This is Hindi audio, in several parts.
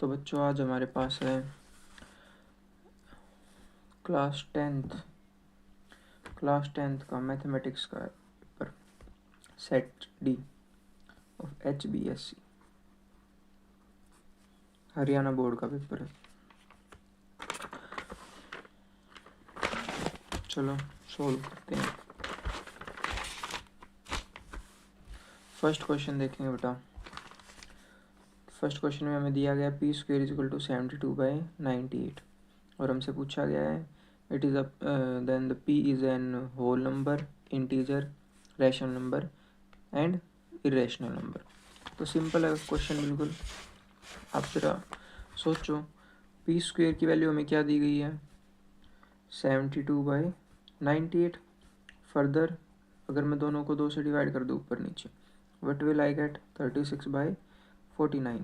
तो बच्चों आज हमारे पास है क्लास टेंथ का मैथमेटिक्स का paper set D of HBSC Haryana board का पेपर है। चलो सोल्व करते हैं। फर्स्ट क्वेश्चन देखेंगे बेटा। फर्स्ट क्वेश्चन में हमें दिया गया p² = 72/98 और हमसे पूछा गया है it is then the p is an whole number, integer, rational number and irrational number. तो सिंपल है क्वेश्चन बिल्कुल। आप जरा सोचो, p² की वैल्यू हमें क्या दी गई है 72/98। फर्दर अगर मैं दोनों को 2 से डिवाइड कर दूँ ऊपर नीचे, what will I get 36/49,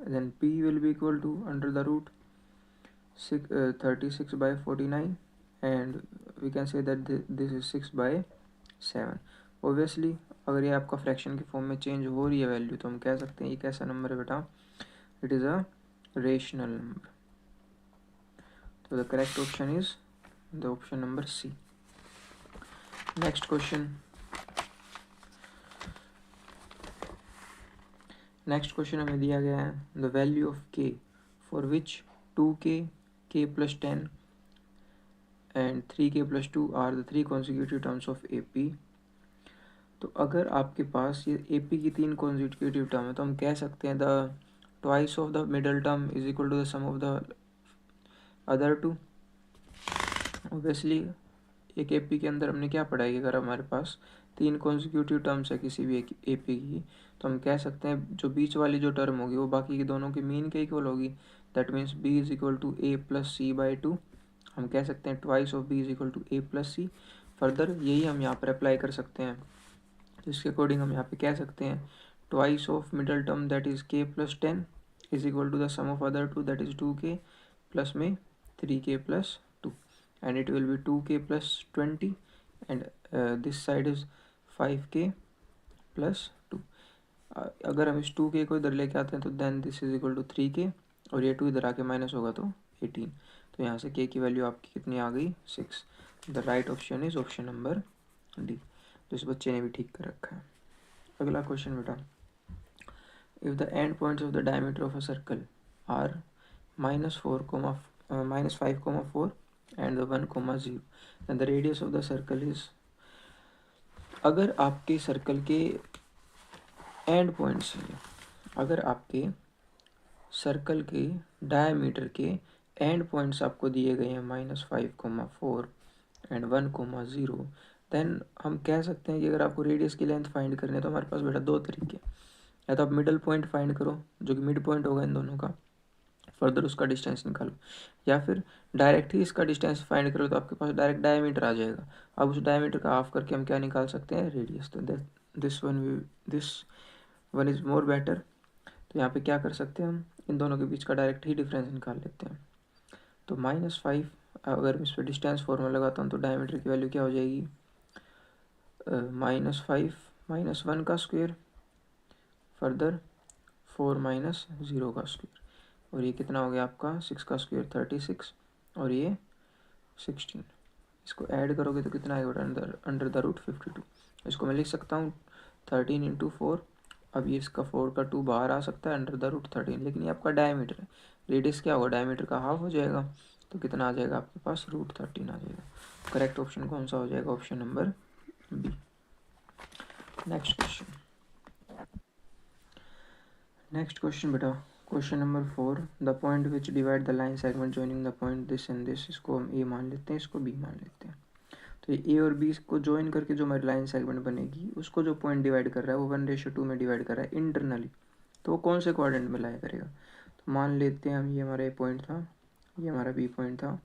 then p will be equal to under the root 36/49 and we can say that this is 6/7। obviously अगर ये आपका फ्रैक्शन के फॉर्म में चेंज हो रही है वैल्यू तो हम कह सकते हैं ये कैसा नंबर है बेटा, it is a rational number. तो the correct option is the option number C. Next question हमें दिया गया है the value of k for which 2k, k + 10 and 3k + 2 are the 3 consecutive terms of AP। तो अगर आपके पास ये AP की 3 कॉन्जिक्यूटिव टर्म है तो हम कह सकते हैं the twice of the middle term is equal to the sum of the other two. Obviously एक AP के अंदर हमने क्या पढ़ा है कि अगर हमारे पास 3 कॉन्जिक्यूटिव टर्म्स है किसी भी एक AP की तो हम कह सकते हैं जो बीच वाली जो टर्म होगी वो बाकी के दोनों के मीन के इक्वल होगी। That means B is equal to A + C/2। हम कह सकते हैं twice of B is equal to A + C। Further यही हम यहाँ पर अप्लाई कर सकते हैं। तो इसके अकॉर्डिंग हम यहाँ पे कह सकते हैं twice of middle term that is k + 10 is equal to the sum of other two that is 2k plus में 3k + 2 and it will be 2k + 20 and this side is 5k + 2। अगर हम इस 2k को इधर लेके आते हैं तो then this is equal to 3k और ये 2 इधर आके माइनस होगा तो 18। तो यहाँ से k की वैल्यू आपकी कितनी आ गई 6। The right option is option number D. तो इस बच्चे ने भी ठीक कर रखा है। अगला क्वेश्चन बेटा, if the end points of the diameter of a circle are -5, -4 and the 1, 0 and the radius of the circle is। अगर आपके सर्कल के एंड पॉइंट्स हैं, अगर आपके सर्कल के डायमीटर के एंड पॉइंट्स आपको दिए गए हैं -5, 4 एंड 1, 0, देन हम कह सकते हैं कि अगर आपको रेडियस की लेंथ फाइंड करनी है तो हमारे पास बेटा 2 तरीके, या तो आप मिडल पॉइंट फाइंड करो जो कि मिड पॉइंट होगा इन दोनों का, फर्दर उसका डिस्टेंस निकालो, या फिर डायरेक्ट ही इसका डिस्टेंस फाइंड करो तो आपके पास डायरेक्ट डायमीटर आ जाएगा। अब उस डायमीटर का हाफ करके हम क्या निकाल सकते हैं रेडियस। तो this one is more better. तो यहाँ पे क्या कर सकते हैं हम इन दोनों के बीच का डायरेक्ट ही डिफरेंस निकाल लेते हैं। तो -5 अगर मैं इस पर डिस्टेंस फॉर्मूला लगाता हूँ तो डायमीटर की वैल्यू क्या हो जाएगी -5 - 1 का स्क्वायर, फर्दर 4 - 0 का स्क्वायर, और ये कितना हो गया आपका 6 का स्क्वायर 36 और ये 16। इसको ऐड करोगे तो कितना आएगा अंडर द रूट 52। इसको मैं लिख सकता हूँ 13 × 4। अब ये इसका 4 का 2 बाहर आ सकता है अंडर द रूट 13, लेकिन ये आपका डायमीटर है, रेडियस क्या होगा डायमीटर का हाफ हो जाएगा तो कितना आ जाएगा आपके पास √13 आ जाएगा। करेक्ट ऑप्शन कौन सा हो जाएगा option number B. Next question बेटा, question number 4 the point which divide the line segment joining the point this and this, इसको हम ए मान लेते हैं, इसको बी मान लेते हैं। तो ये ए और बी को ज्वाइन करके जो हमारी लाइन सेगमेंट बनेगी उसको जो पॉइंट डिवाइड कर रहा है वो 1:2 में डिवाइड कर रहा है इंटरनली, तो वो कौन से क्वाड्रेंट में लाया करेगा। तो मान लेते हैं हम ये हमारा ए पॉइंट था, ये हमारा बी पॉइंट था,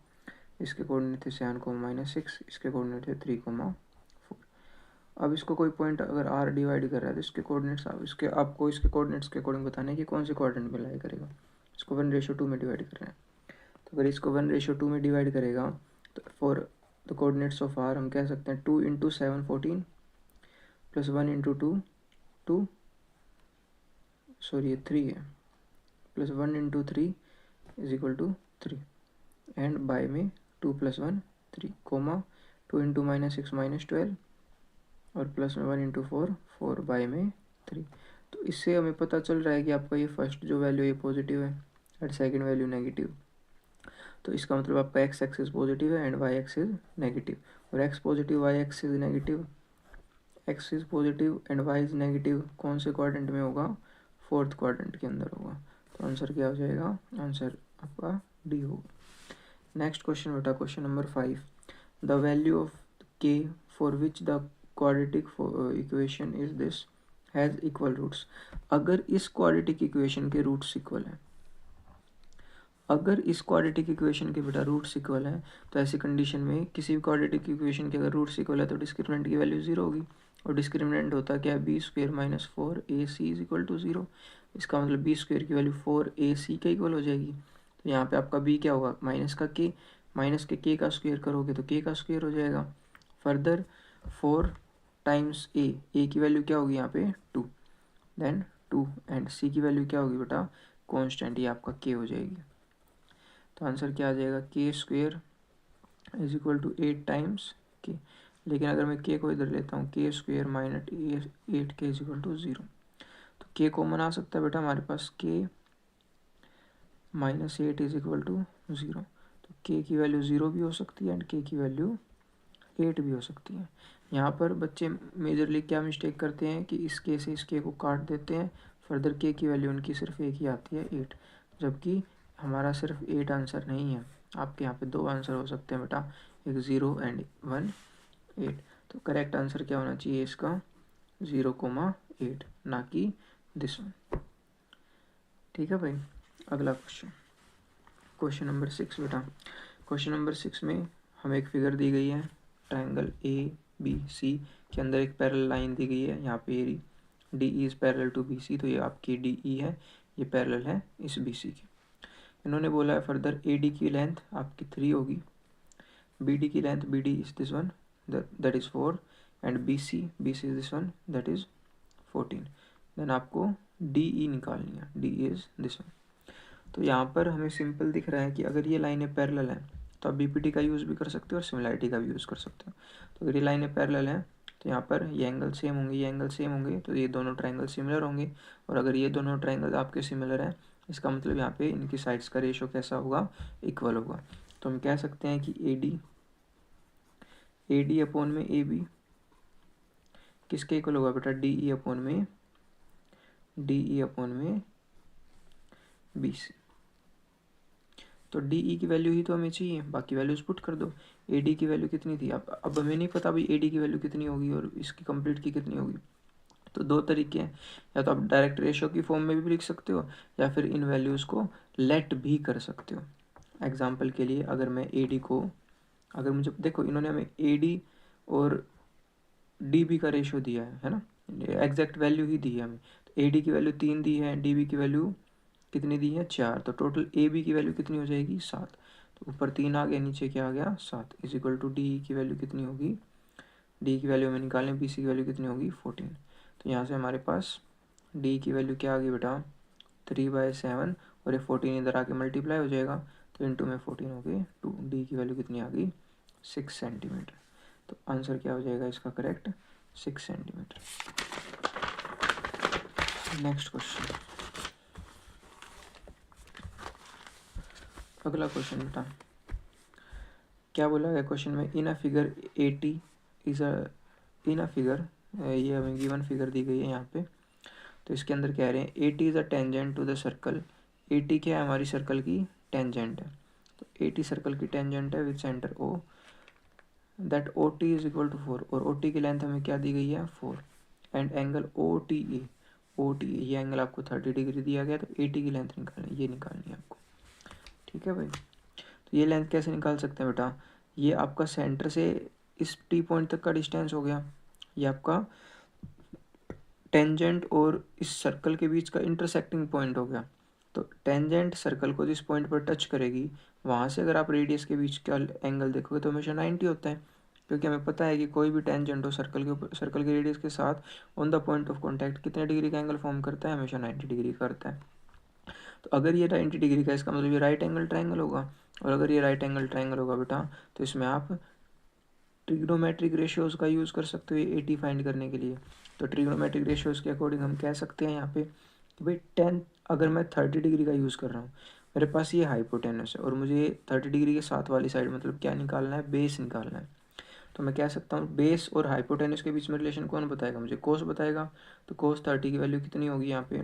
इसके कोऑर्डिनेट थे 7, इसके कोऑर्डिनेट थे 3, 4। अब इसको कोई पॉइंट अगर आर डिवाइड कर रहा है तो इसके कोऑर्डिनेट्स आपको इसके कोऑर्डिनेट्स के अकॉर्डिंग बताना है कि कौन से क्वाड्रेंट में लाया करेगा। इसको 1:2 में डिवाइड कर रहे हैं, तो अगर इसको 1:2 में डिवाइड करेगा तो for the coordinates of R हम कह सकते हैं 2 × 7 14 + 1 × 2 2, सॉरी ये 3 है, plus 1 into 3 is equal to 3 and by में 2 प्लस 1 3 कोमा 2 इंटू -6 -12 और प्लस में 1 इंटू 4 4 बाय में 3। तो इससे हमें पता चल रहा है कि आपका ये फर्स्ट जो वैल्यू है पॉजिटिव है एंड सेकंड वैल्यू नेगेटिव। तो इसका मतलब आपका एक्स एक्सिस पॉजिटिव है एंड वाई एक्सिस नेगेटिव, और X positive Y axis negative, X is positive and Y is negative कौन से क्वाड्रेंट में होगा, फोर्थ क्वाड्रेंट के अंदर होगा। तो आंसर क्या हो जाएगा, आंसर आपका डी होगा। नेक्स्ट क्वेश्चन बेटा, question number 5, the value of K for which the quadratic equation is this has equal roots. अगर इस क्वाड्रेटिक इक्वेशन के रूट्स इक्वल हैं, अगर इस क्वाड्रेटिक इक्वेशन के बेटा रूट्स इक्वल हैं, तो ऐसी कंडीशन में किसी भी क्वाड्रेटिक इक्वेशन के अगर रूट्स इक्वल है तो डिस्क्रिमिनेंट की वैल्यू 0 होगी, और डिस्क्रिमिनेंट होता क्या है, B square minus 4ac is equal to 0। इसका मतलब बी स्क्वेयर की वैल्यू 4ac के इक्वल हो जाएगी। तो यहाँ पे आपका बी क्या होगा, माइनस का के, माइनस के का स्क्वेयर करोगे तो के का स्क्वेयर हो जाएगा। फर्दर 4 टाइम्स ए की वैल्यू क्या होगी यहाँ पे 2, देन 2 एंड सी की वैल्यू क्या होगी बेटा, कॉन्स्टेंट, ये आपका के हो जाएगी। तो आंसर क्या आ जाएगा, K square is equal to 8 times K. लेकिन अगर मैं के को इधर लेता हूँ, के स्क्वेयर माइनस 8 के इज इक्वल टू 0, तो के कॉमन आ सकता है बेटा हमारे पास, के माइनस 8 इज इक्वल टू 0। तो के की वैल्यू 0 भी हो सकती है एंड के की वैल्यू 8 भी हो सकती है। यहाँ पर बच्चे मेजरली क्या मिस्टेक करते हैं कि इस के से इस के को काट देते हैं, फर्दर के की वैल्यू उनकी सिर्फ एक ही आती है 8, जबकि हमारा सिर्फ 8 आंसर नहीं है, आपके यहाँ पे 2 आंसर हो सकते हैं बेटा, एक 0 एंड 1 8। तो करेक्ट आंसर क्या होना चाहिए इसका, 0,8, ना कि दिस वन। ठीक है भाई। अगला क्वेश्चन, क्वेश्चन नंबर 6 बेटा, क्वेश्चन नंबर 6 में हमें एक फिगर दी गई है, ट्राइंगल ABC के अंदर एक पैरेलल लाइन दी गई है, यहाँ पे DE is parallel to BC, तो ये आपकी DE है, ये पैरेलल है इस BC के। इन्होंने बोला है फर्दर AD की लेंथ आपकी 3 होगी, BD की length BD is this one that is 4 and BC is this one that is 14। Then आपको DE निकालनी है, DE इज दिस वन। तो यहाँ पर हमें सिंपल दिख रहा है कि अगर ये लाइनें पैरेलल हैं तो आप BPT का यूज़ भी कर सकते हो और सिमिलैरिटी का भी यूज़ कर सकते हो। तो अगर ये लाइनें पैरेलल हैं तो यहाँ पर ये एंगल सेम होंगे, ये एंगल सेम होंगे, तो ये दोनों ट्रायंगल सिमिलर होंगे, और अगर ये दोनों ट्रायंगल आपके सिमिलर हैं इसका मतलब यहाँ पे इनकी साइड्स का रेशो कैसा होगा, इक्वल होगा। तो हम कह सकते हैं कि AD अपॉन में AB किसके इक्वल होगा बेटा, DE अपॉन में BC। तो DE की वैल्यू ही तो हमें चाहिए, बाकी वैल्यूज पुट कर दो। AD की वैल्यू कितनी थी, अब हमें नहीं पता भाई AD की वैल्यू कितनी होगी और इसकी कंप्लीट की कितनी होगी। तो 2 तरीके हैं, या तो आप डायरेक्ट रेशियो की फॉर्म में भी लिख सकते हो या फिर इन वैल्यूज़ को लेट भी कर सकते हो। एग्जाम्पल के लिए अगर मैं AD को, अगर मुझे देखो इन्होंने हमें AD और DB का रेशियो दिया है ना, एग्जैक्ट वैल्यू ही दी है हमें। तो AD की वैल्यू 3 दी है, DB की वैल्यू कितनी दी है 4, तो टोटल AB की वैल्यू कितनी हो जाएगी 7। तो ऊपर 3 आ गया, नीचे क्या आ गया 7, इज इक्वल टू DE की वैल्यू कितनी होगी, D की वैल्यू हमें निकालनी, BC की वैल्यू कितनी होगी 14। तो यहाँ से हमारे पास D की वैल्यू क्या आ गई बेटा 3/7, और ये 14 इधर आके मल्टीप्लाई हो जाएगा, तो इंटू में 14 हो गए 2, D की वैल्यू कितनी आ गई 6 सेंटीमीटर। तो आंसर क्या हो जाएगा इसका करेक्ट, 6 सेंटीमीटर। नेक्स्ट क्वेश्चन, अगला क्वेश्चन बेटा क्या बोला गया क्वेश्चन में, in a figure 80 is in a figure, ये हमें गिवन फिगर दी गई है यहाँ पे। तो इसके अंदर कह रहे हैं 80 is a tangent to the circle, 80 क्या है हमारी सर्कल की टेंजेंट है, तो 80 सर्कल की टेंजेंट है with centre O, that OT is equal to 4, और OT की लेंथ हमें क्या दी गई है 4, एंड एंगल OTE ये एंगल आपको 30 डिग्री दिया गया, तो 80 की लेंथ निकालनी, ये निकालनी है आपको। ठीक है भाई। तो ये लेंथ कैसे निकाल सकते हैं बेटा, ये आपका सेंटर से इस T पॉइंट तक का डिस्टेंस हो गया, ये आपका टेंजेंट और इस सर्कल के बीच का इंटरसेक्टिंग पॉइंट हो गया। तो टेंजेंट सर्कल को जिस पॉइंट पर टच करेगी वहाँ से अगर आप रेडियस के बीच का एंगल देखोगे तो हमेशा 90 होता है, क्योंकि हमें पता है कि कोई भी टेंजेंट हो सर्कल के ऊपर, सर्कल के रेडियस के साथ on the point of contact कितने डिग्री का एंगल फॉर्म करता है, हमेशा 90 डिग्री करता है। तो अगर ये 90 डिग्री का, इसका मतलब ये राइट एंगल ट्राइंगल होगा, और अगर ये राइट एंगल ट्राइंगल होगा बेटा तो इसमें आप ट्रिग्नोमेट्रिक रेशियोज़ का यूज़ कर सकते हो ये 80 फाइंड करने के लिए। तो ट्रिग्नोमेट्रिक रेशियोज़ के अकॉर्डिंग हम कह सकते हैं यहाँ पे कि भाई 10, अगर मैं 30 डिग्री का यूज़ कर रहा हूँ, मेरे पास ये हाइपोटेनस है और मुझे 30 डिग्री के साथ वाली साइड मतलब क्या निकालना है, बेस निकालना है। तो मैं कह सकता हूँ बेस और हाइपोटेनस के बीच में रिलेशन कौन बताएगा, मुझे कोस बताएगा। तो कोस 30 की वैल्यू कितनी होगी यहाँ पे,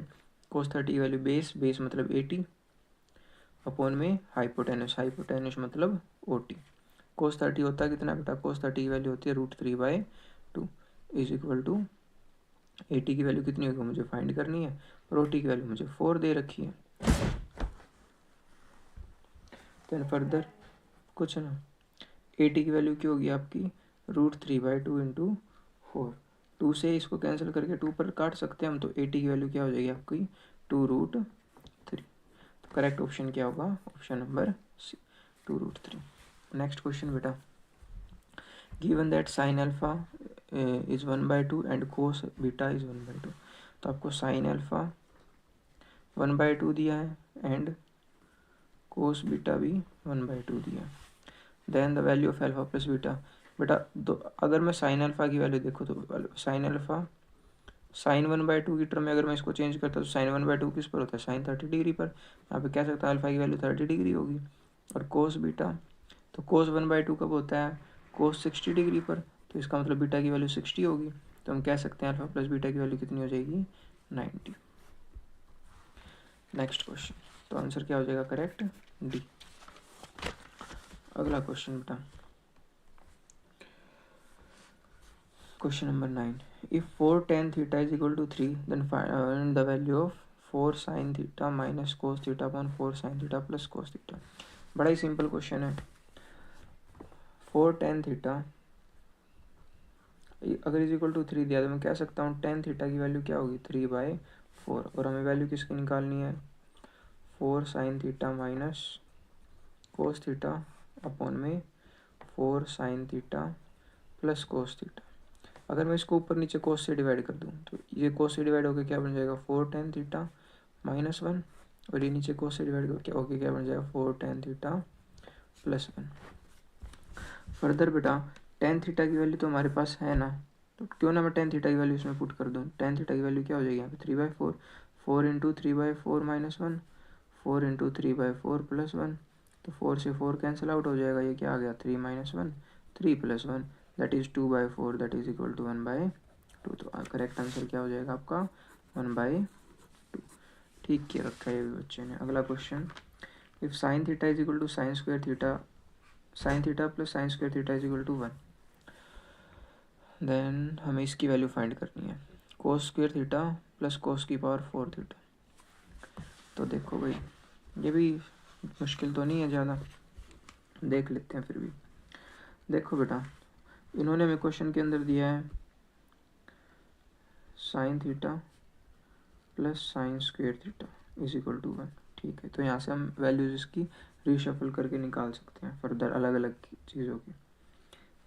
कोस 30 की वैल्यू बेस मतलब 80 अपॉन में हाइपोटेनस, हाइपोटेनस मतलब OT। कोस 30 होता है कितना बेटा, कोस 30 की वैल्यू होती है √3/2 इज इक्वल टू 80 की वैल्यू कितनी होगी मुझे फाइंड करनी है, और OT की वैल्यू मुझे 4 दे रखी है। देन फर्दर कुछ ना, 80 की वैल्यू क्या होगी आपकी √3/2 इंटू 4, 2 से इसको कैंसिल करके 2 पर काट सकते हैं हम, तो 80 की वैल्यू क्या हो जाएगी आपकी 2√3। तो करेक्ट ऑप्शन क्या होगा, option number C 2√3। Next question बेटा, given that sine alpha is 1/2 and cos beta is 1/2। तो आपको साइन अल्फा 1/2 दिया है एंड कोस बीटा भी 1/2 दिया है। Then the value of alpha plus beta, बेटा दो, अगर मैं साइन अल्फा की वैल्यू देखो तो साइन अल्फा साइन 1/2 की टर्म में अगर मैं इसको चेंज करता हूँ तो साइन 1/2 किस पर होता है, साइन 30 डिग्री पर। यहाँ पे कह सकता है अल्फा की वैल्यू 30 डिग्री होगी। और कोस बीटा, तो कोस 1/2 कब होता है, कोस 60 डिग्री पर, तो इसका मतलब बीटा की वैल्यू 60 होगी। तो हम कह सकते हैं अल्फा प्लस बीटा की वैल्यू कितनी हो जाएगी 90। नेक्स्ट क्वेश्चन, तो आंसर क्या हो जाएगा करेक्ट, डी। अगला क्वेश्चन बेटा, question number 9, if 4 tan theta is equal to 3 then find the value of 4 sin theta minus cos theta upon 4 sin theta plus cos theta. बड़ा ही सिंपल क्वेश्चन है। 4 tan थीटा अगर इज इक्वल टू 3 दिया तो मैं कह सकता हूँ tan थीटा की वैल्यू क्या होगी 3/4, और हमें वैल्यू किसकी निकालनी है 4 sin theta minus cos theta upon में 4 sin theta plus cos theta. अगर मैं इसको ऊपर नीचे कोस से डिवाइड कर दूँ तो ये कोस से डिवाइड होकर क्या बन जाएगा 4 tan थीटा -1, और ये नीचे कोस से डिवाइड होकर क्या बन जाएगा 4 tan थीटा +1। फर्दर बेटा tan थीटा की वैल्यू तो हमारे पास है ना, तो क्यों ना मैं tan थीटा की वैल्यू इसमें पुट कर दूँ। tan थीटा की वैल्यू क्या हो जाएगी यहाँ पे 3/4, 4 इंटू 3/4 -1, 4 इंटू 3/4 +1, तो 4 से 4 कैंसिल आउट हो जाएगा, ये क्या आ गया 3 - 1 3 + 1 that is 2/4 that is equal to 1/2। तो करेक्ट आंसर क्या हो जाएगा आपका 1/2। ठीक किया रखा है ये भी बच्चे ने। अगला question, if sine theta is equal to sine square theta, sine theta plus sine square theta is equal to 1, then हमें इसकी वैल्यू फाइंड करनी है cos square theta plus cos की पावर 4 थीटा। तो देखो भाई ये भी मुश्किल तो नहीं है ज़्यादा, देख लेते हैं फिर भी। देखो बेटा इन्होंने हमें क्वेश्चन के अंदर दिया है sine theta plus sine square theta is equal to 1। ठीक है, तो यहाँ से हम वैल्यूज इसकी रीशफल करके निकाल सकते हैं फर्दर अलग अलग चीज़ों की।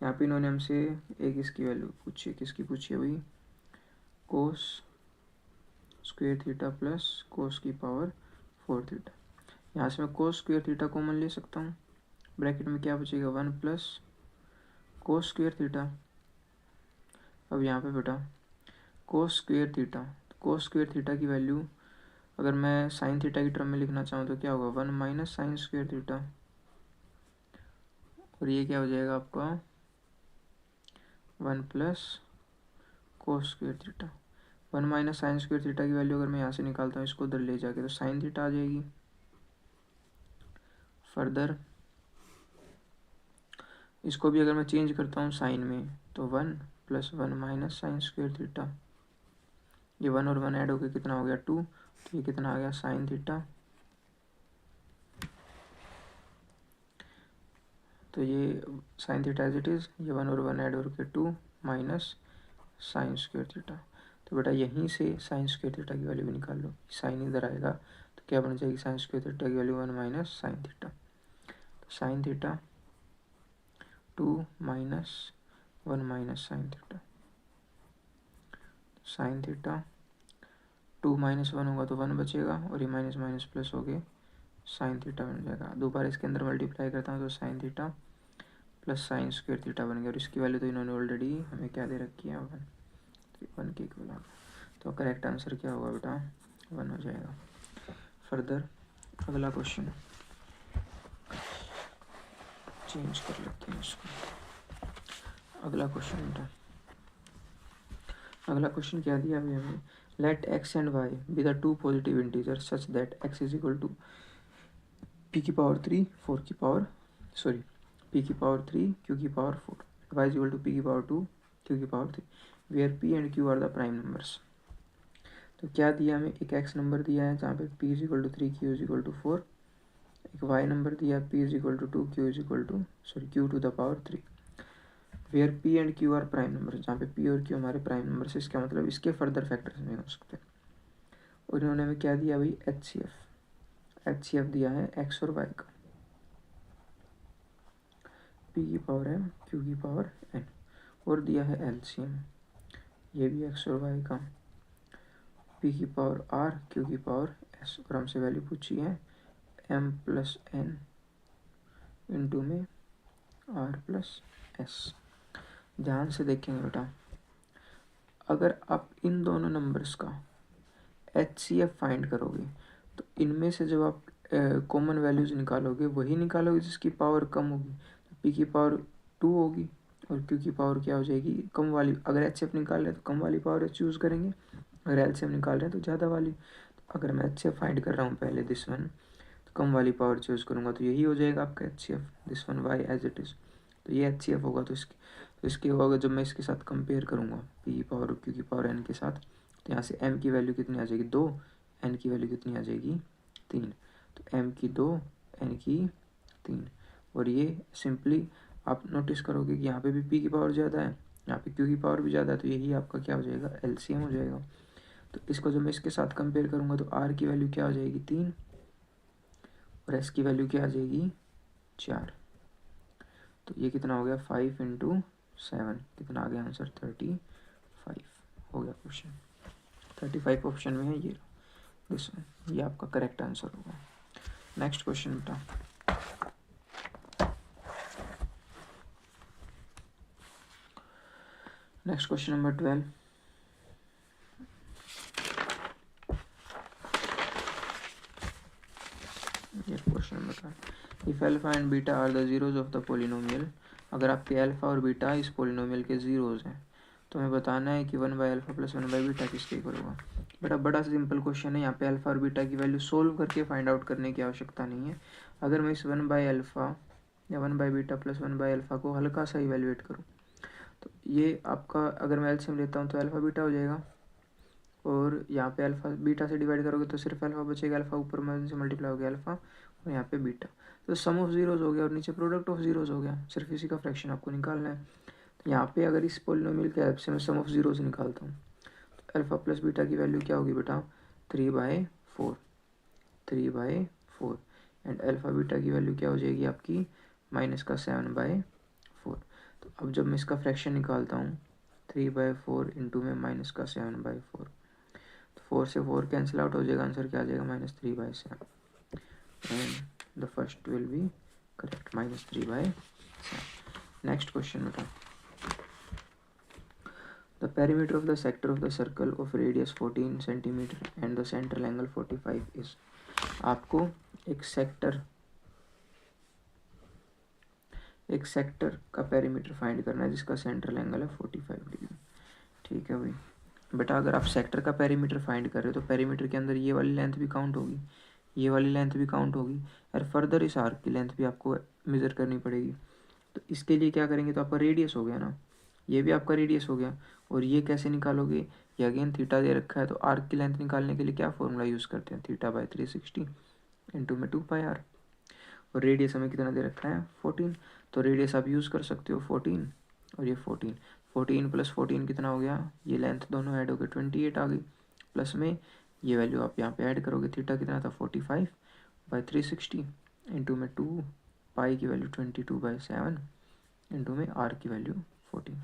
यहाँ पे इन्होंने हमसे एक इसकी वैल्यू पूछी है, किसकी पूछी है भाई कोस स्क्वायर थीटा प्लस कोस की पावर 4 थीटा। यहाँ से मैं कोस स्क्वायर थीटा कॉमन ले सकता हूँ, ब्रैकेट में क्या बचेगा 1 प्लस कोस स्क्वायर थीटा। अब यहाँ पे बेटा कोस स्क्वायर थीटा, कोस स्क्वायर थीटा की वैल्यू अगर मैं साइन थीटा की टर्म में लिखना चाहूँ तो क्या होगा 1 माइनस साइन स्क्वायर थीटा, और ये क्या हो जाएगा आपका 1 plus cos square theta. 1 minus sign square theta की वैल्यू अगर मैं यहाँ से निकालता हूँ इसको उधर ले जाके तो साइन थीटा आ जाएगी। फर्दर इसको भी अगर मैं चेंज करता हूँ साइन में तो 1 plus 1 minus sign square theta, ये 1 और 1 ऐड होकर कितना हो गया 2, तो ये कितना आ गया साइन थीटा। तो ये sine theta as it is, ये 1 और 1 ऐड होकर 2 माइनस साइन स्क्वायर थीटा। तो बेटा यहीं से साइन स्क्वायर थीटा की वैल्यू भी निकाल लो, साइन इधर आएगा तो क्या बन जाएगी साइन स्क्वायर थीटा की वैल्यू 1 माइनस साइन थीटा। तो sine theta 2 minus 1 minus sine theta, sine theta 2 minus 1 होगा तो 1 बचेगा, और ये माइनस माइनस प्लस हो गए साइन थीटा बन जाएगा। दोबारा इसके अंदर मल्टीप्लाई करता हूँ तो sign theta plus sine square theta बन गया, और इसकी वैल्यू तो इन्होंने ऑलरेडी हमें क्या दे रखी है, 1 के इक्वल आ गया। तो करेक्ट आंसर क्या होगा बेटा, 1 हो जाएगा। फर्दर अगला क्वेश्चन चेंज कर लेते हैं इसको। अगला क्वेश्चन बेटा, अगला क्वेश्चन क्या दिया अभी हमें, let X and Y be the two positive integer such that X is equal to p की पावर 3 4 की पावर p की पावर 3 q की power 4, y is equal to p की पावर 2 q की power 3, where p and q are the prime numbers. तो क्या दिया हमें, एक x नंबर दिया है जहाँ पे p is equal to 3 q is equal to 4, एक y नंबर दिया p is equal to 2 q is equal to q to the power 3, where p and q are prime number, जहाँ पे p और q हमारे प्राइम नंबर से, इसका मतलब इसके फर्दर फैक्टर्स नहीं हो सकते। और इन्होंने हमें क्या दिया भाई, HCF दिया है x और y का, p की पावर m q की पावर n, और दिया है LCM, ये भी x और y का, p की पावर r q की पावर s, और हमसे वैल्यू पूछी है m प्लस n इंटू में r प्लस s। ध्यान से देखेंगे बेटा, अगर आप इन दोनों नंबर्स का HCF फाइंड करोगे तो इनमें से जब आप कॉमन वैल्यूज निकालोगे वही निकालोगे जिसकी पावर कम होगी। तो p की पावर 2 होगी और q की पावर क्या हो जाएगी, कम वाली। अगर HCF निकाल रहे हैं तो कम वाली पावर चूज़ करेंगे, अगर LCM निकाल रहे हैं तो ज़्यादा वाली। तो अगर मैं HCF फाइंड कर रहा हूँ पहले दिस वन, तो कम वाली पावर चूज़ करूँगा तो यही हो जाएगा आपका HCF, this one y as it is. तो ये HCF होगा। तो इसके होगा जब मैं इसके साथ कंपेयर करूँगा p की पावर q की पावर n के साथ, तो यहाँ से m की वैल्यू कितनी आ जाएगी 2, n की वैल्यू कितनी आ जाएगी 3। तो m की 2 n की 3, और ये सिंपली आप नोटिस करोगे कि यहाँ पे भी p की पावर ज़्यादा है, यहाँ पे q की पावर भी ज़्यादा है, तो यही आपका क्या हो जाएगा, LCM हो जाएगा। तो इसको जब मैं इसके साथ कंपेयर करूँगा तो r की वैल्यू क्या हो जाएगी 3, और s की वैल्यू क्या आ जाएगी 4। तो ये कितना हो गया 5 इंटू 7, कितना आ गया आंसर 35 हो गया क्वेश्चन। 35 ऑप्शन में है ये दिस वन, ये आपका करेक्ट आंसर होगा। नेक्स्ट क्वेश्चन बेटा, नेक्स्ट क्वेश्चन नंबर 12। ये question number 12, if alpha and beta are the zeros of the polynomial, अगर आपके अल्फा और बीटा इस पोलिनोमियल के जीरोज हैं तो हमें बताना है कि 1 by alpha plus 1 by beta किसके इक्वल होगा। बेटा बड़ा सिंपल क्वेश्चन है, यहाँ पे अल्फा और बीटा की वैल्यू सोल्व करके फाइंड आउट करने की आवश्यकता नहीं है। अगर मैं इस 1 बाई अल्फा या 1 by beta plus 1 by alpha को हल्का सा इवेल्युएट करूँ तो ये आपका, अगर मैं एलसीएम लेता हूँ तो अल्फा बीटा हो जाएगा, और यहाँ पे अल्फा बीटा से डिवाइड करोगे तो सिर्फ अल्फा बचेगा, अल्फा ऊपर में से मल्टीप्लाई हो गया अल्फा, और यहाँ पे बीटा, तो सम ऑफ जीरोज हो गया और नीचे प्रोडक्ट ऑफ जीरोज हो गया, सिर्फ इसी का फ्रैक्शन आपको निकालना है। तो यहाँ पे अगर इस पोलिनोमियल के हेल्प से मैं सम ऑफ जीरोज निकालता हूँ तो अल्फा प्लस बीटा की वैल्यू क्या होगी बेटा 3/4, 3/4, एंड अल्फा बीटा की वैल्यू क्या हो जाएगी आपकी -7/4। तो अब जब मैं इसका फ्रैक्शन निकालता हूँ 3/4 इंटू में -7/4, तो 4 से 4 कैंसिल आउट हो जाएगा, आंसर क्या आ जाएगा -3/7, and the first will be correct, -3/7। Next question बेटा, the perimeter of the sector of the circle of radius 14 centimetre and the central angle 45 is. आपको एक सेक्टर का पेरीमीटर फाइंड करना है जिसका सेंट्रल एंगल है 45 डिग्री। ठीक है भाई बेटा, अगर आप सेक्टर का पेरीमीटर फाइंड कर रहे हो तो पेरीमीटर के अंदर ये वाली लेंथ भी काउंट होगी, ये वाली लेंथ भी काउंट होगी, और फर्दर इस आर्क की लेंथ भी आपको मेज़र करनी पड़ेगी। तो इसके लिए क्या करेंगे, तो आपका रेडियस हो गया ना, ये भी आपका रेडियस हो गया, और ये कैसे निकालोगे, ये अगेन थीटा दे रखा है, तो आर्क की लेंथ निकालने के लिए क्या फॉर्मूला यूज़ करते हैं, θ/360 इंटू में 2πr, और रेडियस हमें कितना दे रखा है 14, तो रेडियस आप यूज़ कर सकते हो 14, और ये 14 प्लस 14 कितना हो गया, ये लेंथ दोनों ऐड हो गए 28 आ गई, प्लस में ये वैल्यू आप यहाँ पे ऐड करोगे, थीटा कितना था 45/360 इंटू में 2 पाई की वैल्यू 22/7 इंटू में आर की वैल्यू 14।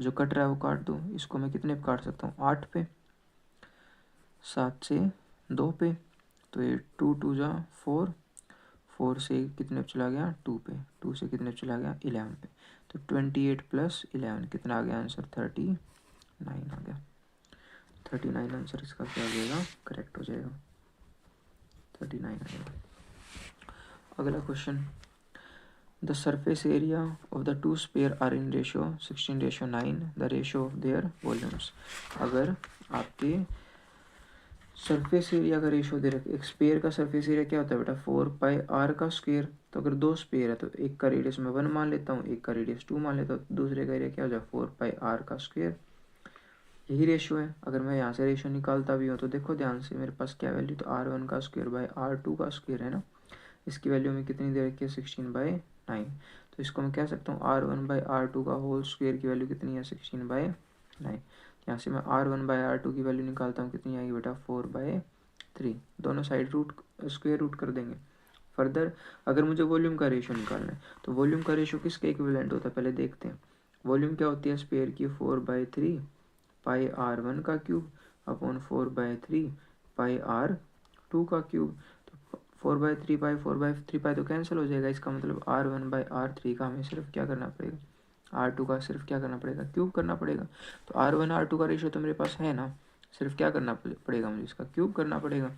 जो कट रहा है वो काट दो, इसको मैं कितने पे काट सकता हूँ 8 पे, 7 से 2 पे, तो ये 2 2 जा 4, 4 से कितने पे चला गया 2 पे, 2 से कितने पे चला गया 11 पे, तो 28 प्लस 11 कितना आ गया आंसर 39 आ गया। 39 आंसर इसका क्या हो जाएगा, करेक्ट हो जाएगा, 39 आएगा। अगला question, the surface area of the two sphere are in ratio 16:9, the ratio of their volumes. अगर आपके सरफेस एरिया का रेशियो दे रखे, एक स्पेयर का सरफेस एरिया क्या होता है बेटा 4πr का स्क्वायर, तो अगर दो स्पेयर है तो एक का रेडियस मैं 1 मान लेता हूँ, एक का रेडियस 2 मान लेता हूँ, तो दूसरे का एरिया क्या हो जाए 4πr का स्क्वायर, यही रेशियो है। अगर मैं यहाँ से रेशियो निकालता भी हूँ तो देखो ध्यान से मेरे पास क्या वैल्यू, तो r1 का स्क्वायर बाय r2 का स्क्वायर है ना, इसकी वैल्यू में कितनी दे रखी है 16/9, तो इसको मैं कह सकता हूँ r1/r2 का होल स्क्वायर की वैल्यू कितनी है 16/9। यहाँ से मैं r1/r2 की वैल्यू निकालता हूँ, कितनी आएगी बेटा 4/3, दोनों साइड रूट स्क्वायर रूट कर देंगे। फर्दर अगर मुझे वॉल्यूम का रेशियो निकालना है, तो वॉल्यूम का रेशियो किसके इक्विवेलेंट होता है पहले देखते हैं। वॉल्यूम क्या होती है स्पेयर की 4/3 पाई r1 का क्यूब अपॉन 4/3 पाई r2 का क्यूब, तो 4/3 पाई 4/3 पाई तो कैंसिल हो जाएगा, इसका मतलब r1/r3 का हमें सिर्फ क्या करना पड़ेगा, r2 का सिर्फ क्या करना पड़ेगा क्यूब करना पड़ेगा। तो r1 r2 का रेशियो तो मेरे पास है ना, सिर्फ क्या करना पड़ेगा मुझे, इसका क्यूब करना पड़ेगा,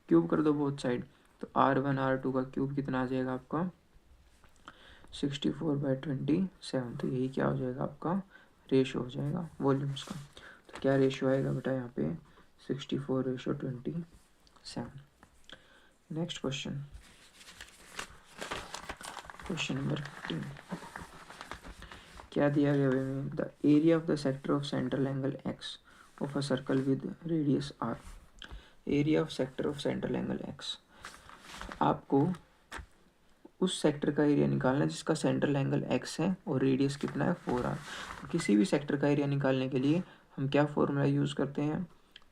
क्यूब कर दो बोथ साइड, तो r1 r2 का क्यूब कितना आ जाएगा आपका 64/27, तो यही क्या हो जाएगा आपका रेशियो हो जाएगा वॉल्यूम्स का। तो क्या रेशियो आएगा बेटा यहाँ पे 64:27। नेक्स्ट क्वेश्चन, क्वेश्चन नंबर 15, क्या दिया गया है, the area of the sector of central angle x of a circle with radius r। Area of sector of central angle x, आपको उस सेक्टर का एरिया निकालना है जिसका सेंट्रल एंगल x है और रेडियस कितना है 4r। तो किसी भी सेक्टर का एरिया निकालने के लिए हम क्या फॉर्मूला यूज़ करते हैं,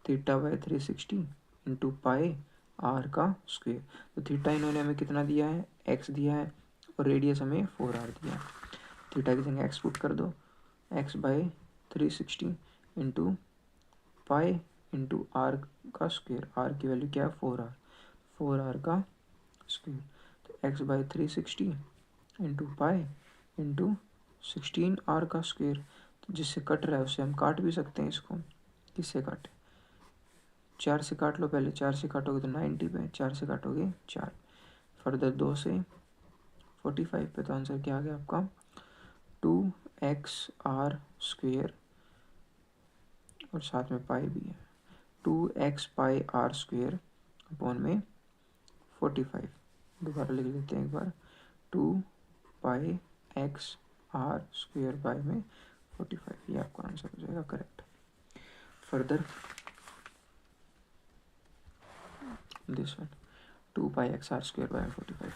θ/360 इंटू पाई r का स्क्वायर। तो थीटा इन्होंने हमें कितना दिया है x दिया है और रेडियस हमें 4r दिया है, थीटा की जगह x पुट कर दो, x/360 into pi into r का स्क्वायर, r की वैल्यू क्या है 4r का square, x/360 into pi into 16r का स्क्वायर। तो जिससे कट रहा है उससे हम काट भी सकते हैं इसको, किससे काटे 4 से काट लो, पहले 4 से काटोगे तो 90 पे, 4 से काटोगे 4, फर्दर 2 से 45 पे, तो आंसर क्या आ गया आपका 2xr स्क्वायर और साथ में पाई भी है, 2x पाई r स्क्वायर अपॉन में 45, दोबारा लिख लेते हैं एक बार, 2πxr स्क्वायर बाय में 45, ये आपका आंसर हो जाएगा correct. Further this one 2πxr square by 45।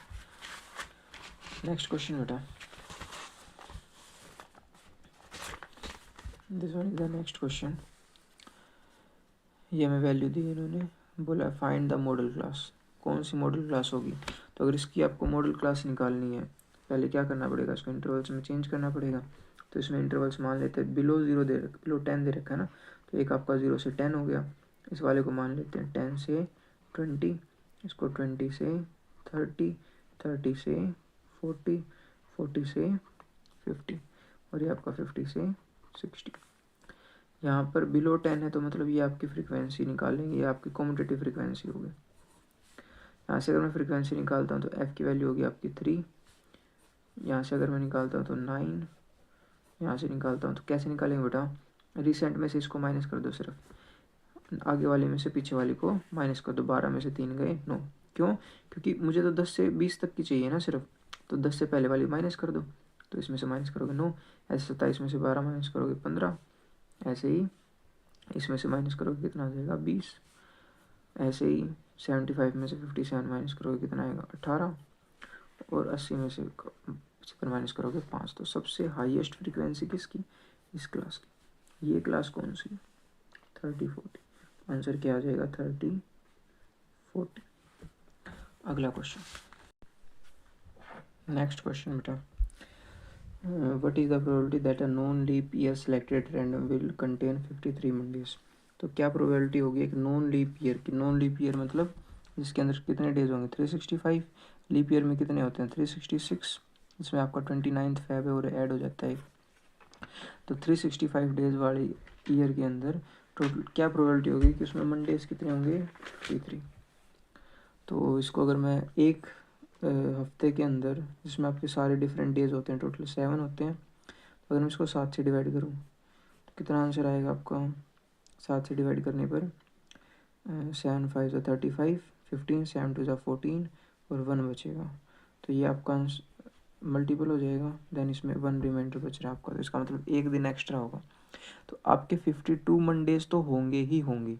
Next question बेटा, this one is the next question. ये हमें वैल्यू दी इन्होंने, बोला फाइंड द मॉडल क्लास, कौन सी मॉडल क्लास होगी। तो अगर इसकी आपको मॉडल क्लास निकालनी है पहले क्या करना पड़ेगा, इसको इंटरवल्स में चेंज करना पड़ेगा। तो इसमें इंटरवल्स मान लेते हैं बिलो 0 दे रखा, बिलो 10 दे रखा है ना, तो एक आपका 0 से 10 हो गया, इस वाले को मान लेते हैं 10 से 20, इसको 20 से 30, 30 से 40, 40 से 50 और ये आपका 50 से 60। यहाँ पर बिलो 10 है तो मतलब ये आपकी फ्रीक्वेंसी निकालेंगे, ये आपकी कॉम्यूटेटिव फ्रीक्वेंसी होगी। यहाँ से अगर मैं फ्रीक्वेंसी निकालता हूँ तो f की वैल्यू होगी आपकी 3, यहाँ से अगर मैं निकालता हूँ तो 9, यहाँ से निकालता हूँ तो कैसे निकालेंगे बेटा, रिसेंट में से इसको माइनस कर दो, सिर्फ आगे वाले में से पीछे वाले को माइनस कर दो, 12 में से 3 गए 9, क्यों, क्योंकि मुझे तो 10 से 20 तक की चाहिए ना सिर्फ, तो 10 से पहले वाली माइनस कर दो, तो इसमें से माइनस करोगे 9, ऐसे 27 में से 12 माइनस करोगे 15, ऐसे ही इसमें से माइनस करोगे कितना आ जाएगा 20, ऐसे ही 75 में से 57 माइनस करोगे कितना आएगा 18, और 80 में से 75 माइनस करोगे 5। तो सबसे हाईएस्ट फ्रीक्वेंसी किसकी, इस क्लास की, ये क्लास कौन सी 30-40, आंसर क्या आ जाएगा 30-40। अगला क्वेश्चन, नेक्स्ट क्वेश्चन बेटा, what is the probability that a non leap year selected random will contain 53 Mondays. तो क्या प्रोबेबिलिटी होगी एक नॉन लीप ईयर की। नॉन लीप ईयर मतलब जिसके अंदर कितने डेज होंगे 365, लीप ईयर में कितने होते हैं 366, इसमें आपका 29 फेब है और ऐड हो जाता है। तो 365 डेज वाली ईयर के अंदर टोटल क्या प्रोबेबिलिटी होगी कि उसमें मंडेज कितने होंगे 53। तो इसको अगर मैं एक हफ्ते के अंदर जिसमें आपके सारे डिफरेंट डेज होते हैं टोटल 7 होते हैं, तो अगर मैं इसको 7 से डिवाइड करूँ तो कितना आंसर आएगा आपका। 7 से डिवाइड करने पर 7 5 ज़ा 35, 15 7 2 ज़ा 14 और 1 बचेगा। तो ये आपका मल्टीपल हो जाएगा, देन इसमें 1 रिमाइंडर बच रहा है आपका, तो इसका मतलब एक दिन एक्स्ट्रा होगा। तो आपके 52 मंडेज तो होंगे ही होंगे।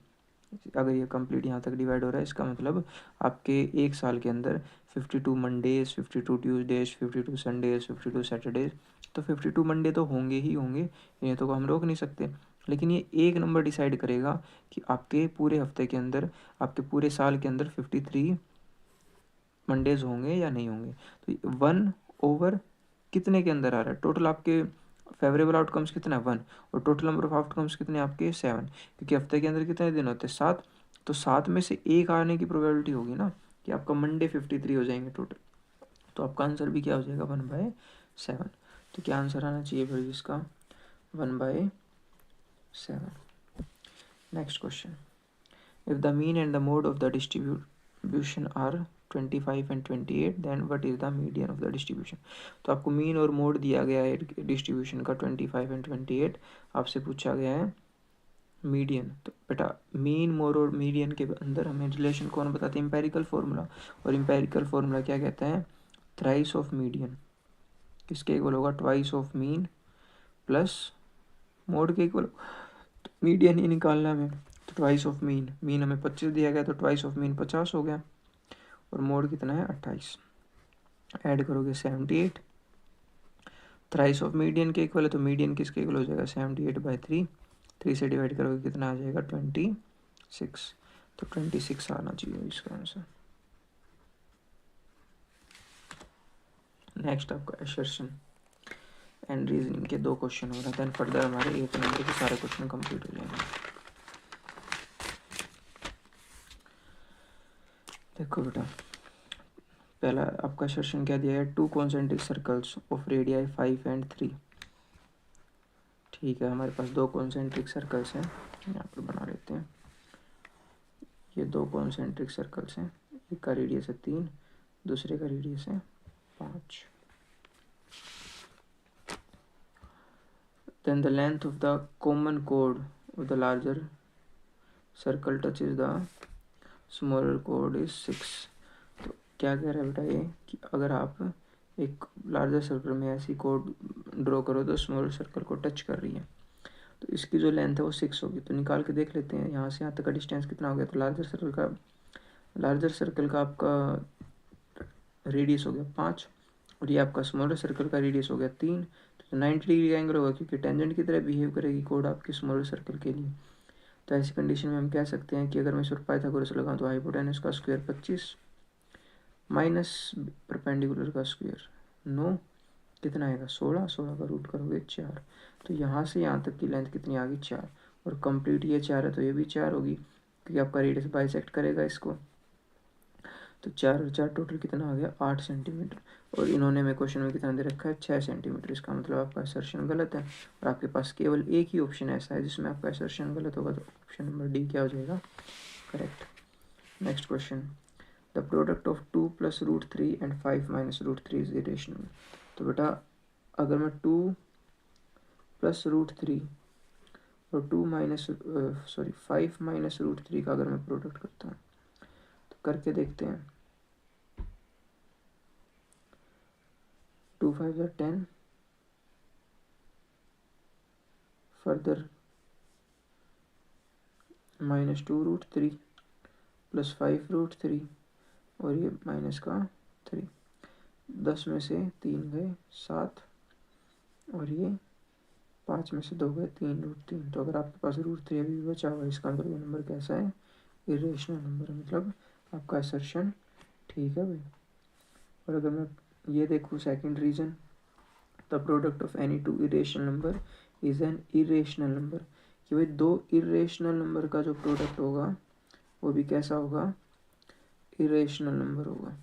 अगर ये कंप्लीट यहाँ तक डिवाइड हो रहा है इसका मतलब आपके एक साल के अंदर 52 मंडेज, 52 ट्यूसडेज, 52 संडेज, 52 सैटरडेज, तो 52 मंडे तो होंगे ही होंगे, इन्हें तो हम रोक नहीं सकते। लेकिन ये एक नंबर डिसाइड करेगा कि आपके पूरे हफ्ते के अंदर, आपके पूरे साल के अंदर 53 मंडेज होंगे या नहीं होंगे। तो 1/, कितने के अंदर आ रहा है, टोटल आपके फेवरेबल आउटकम्स कितना है 1, और टोटल नंबर ऑफ आउटकम्स कितने आपके 7, क्योंकि हफ्ते के अंदर कितने दिन होते हैं 7, तो 7 में से एक आने की प्रोबेबिलिटी होगी ना कि आपका मंडे 53 हो जाएंगे टोटल। तो आपका आंसर भी क्या हो जाएगा 1/7। तो क्या आंसर आना चाहिए फिर इसका 1/7। Next question, if the mean and the mode of the distribution are 25 and 28 then what is the median of the distribution. तो आपको मीन और मोड दिया गया है डिस्ट्रीब्यूशन का 25 एंड 28, आपसे पूछा गया है मीडियन। तो बेटा मीन, मोड और मीडियन के अंदर हमें रिलेशन कौन बताते हैं, एम्पेरिकल फार्मूला, और एम्पेरिकल फार्मूला क्या कहता है, थ्राइस ऑफ मीडियन किसके इक्वल होगा, twice of mean plus mode के इक्वल। तो मीडियन ही निकालना हमें, तो ट्वाइस ऑफ मीन, मीन हमें 25 दिया गया तो ट्वाइस ऑफ मीन 50 हो गया, और मोड कितना है 28, ऐड करोगे 78, थ्राइस ऑफ मीडियन के इक्वल है तो मीडियन किसके इक्वल हो जाएगा 78/3, 3 से डिवाइड करोगे कितना आ जाएगा 26, तो 26 आना चाहिए इसका आंसर। नेक्स्ट आपका असर्शन एंड रीजनिंग के 2 क्वेश्चन हो रहे हैं, देन फर्दर हमारे 8 नंबर के सारे क्वेश्चन कंप्लीट हो जाएंगे। देखो बेटा, पहला आपका सेशन क्या दिया है, 2 concentric circles of radii 5 and 3। ठीक है, हमारे पास 2 कॉन्सेंट्रिक सर्कल्स हैं, यहाँ पर बना लेते हैं। ये 2 कॉन्सेंट्रिक सर्कल्स हैं, एक का रेडियस है 3, दूसरे का रेडियस है 5। Then the length of the common chord of the larger circle touches the smaller chord is 6। तो क्या कह रहा है बेटा ये कि अगर आप एक लार्जर सर्कल में ऐसी कोड ड्रॉ करो तो स्मॉलर सर्कल को टच कर रही है, तो इसकी जो लेंथ है वो 6 होगी। तो निकाल के देख लेते हैं यहाँ से यहाँ तक का डिस्टेंस कितना हो गया। तो लार्जर सर्कल का आपका रेडियस हो गया 5, और ये आपका स्मॉलर सर्कल का रेडियस हो गया 3, तो 90 डिग्री का एंगल होगा क्योंकि टेंजेंट की तरह बिहेव करेगी कोड आपकी स्मॉलर सर्कल के लिए। तो ऐसी कंडीशन में हम कह सकते हैं कि अगर मैं इस पर पाइथागोरस लगाऊं तो हाइपोटेनस का स्क्वायर 25 माइनस परपेंडिकुलर का स्क्वायर 9, कितना आएगा 16, 16 का रूट करोगे 4। तो यहाँ से यहाँ तक की लेंथ कितनी आ गई 4, और कंप्लीट ये 4 है तो ये भी 4 होगी क्योंकि आपका रेडियस बाइसेक्ट करेगा इसको। तो 4 और 4 टोटल कितना आ गया 8 सेंटीमीटर, और इन्होंने में क्वेश्चन में कितना दे रखा है 6 सेंटीमीटर। इसका मतलब आपका असर्शन गलत है, और आपके पास केवल एक ही ऑप्शन ऐसा है जिसमें आपका असर्शन गलत होगा, तो ऑप्शन नंबर डी क्या हो जाएगा correct. Next question, the product of 2 + √3 and 5 - √3 is irrational. तो बेटा अगर मैं 2 + √3 और 5 - √3 का अगर मैं प्रोडक्ट करता हूँ तो करके देखते हैं। 2 5 = 10, फर्दर -2√3 + 5√3 और ये माइनस का 3, 10 में से 3 गए 7, और ये 5 में से 2 गए 3√3। तो अगर आपके पास √3 अभी भी बचा हुआ है, इसका मतलब ये नंबर कैसा है इरेशनल नंबर, मतलब आपका असर्शन ठीक है भाई। और अगर मैं ये देखूँ second reason, the product of any 2 irrational number is an irrational number, कि भाई दो इरेशनल नंबर का जो प्रोडक्ट होगा वो भी कैसा होगा, इरेशनल नंबर होगा।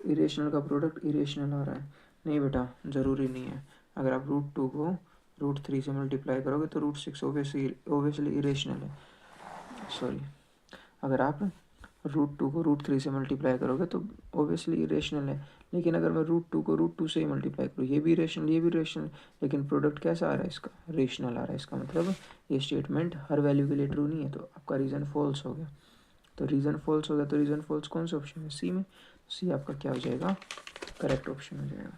इरेशनल का प्रोडक्ट इरेशनल आ रहा है, नहीं बेटा ज़रूरी नहीं है। अगर आप √2 को √3 से मल्टीप्लाई करोगे तो √6 ओबियसली इरेशनल है। सॉरी, अगर आप √2 को √3 से मल्टीप्लाई करोगे तो ओबियसली इरेशनल है। लेकिन अगर मैं √2 को √2 से ही मल्टीप्लाई करूँ, ये भी रेशनल, ये भी रेशनल, लेकिन प्रोडक्ट कैसा आ रहा है इसका, रेशनल आ रहा है। इसका मतलब ये स्टेटमेंट हर वैल्यू के लिए ट्रू नहीं है, तो आपका रीज़न फॉल्स हो गया। तो रीज़न फॉल्स हो गया, तो रीज़न फॉल्स कौन सा ऑप्शन है, सी में। सी आपका क्या हो जाएगा, करेक्ट ऑप्शन हो जाएगा।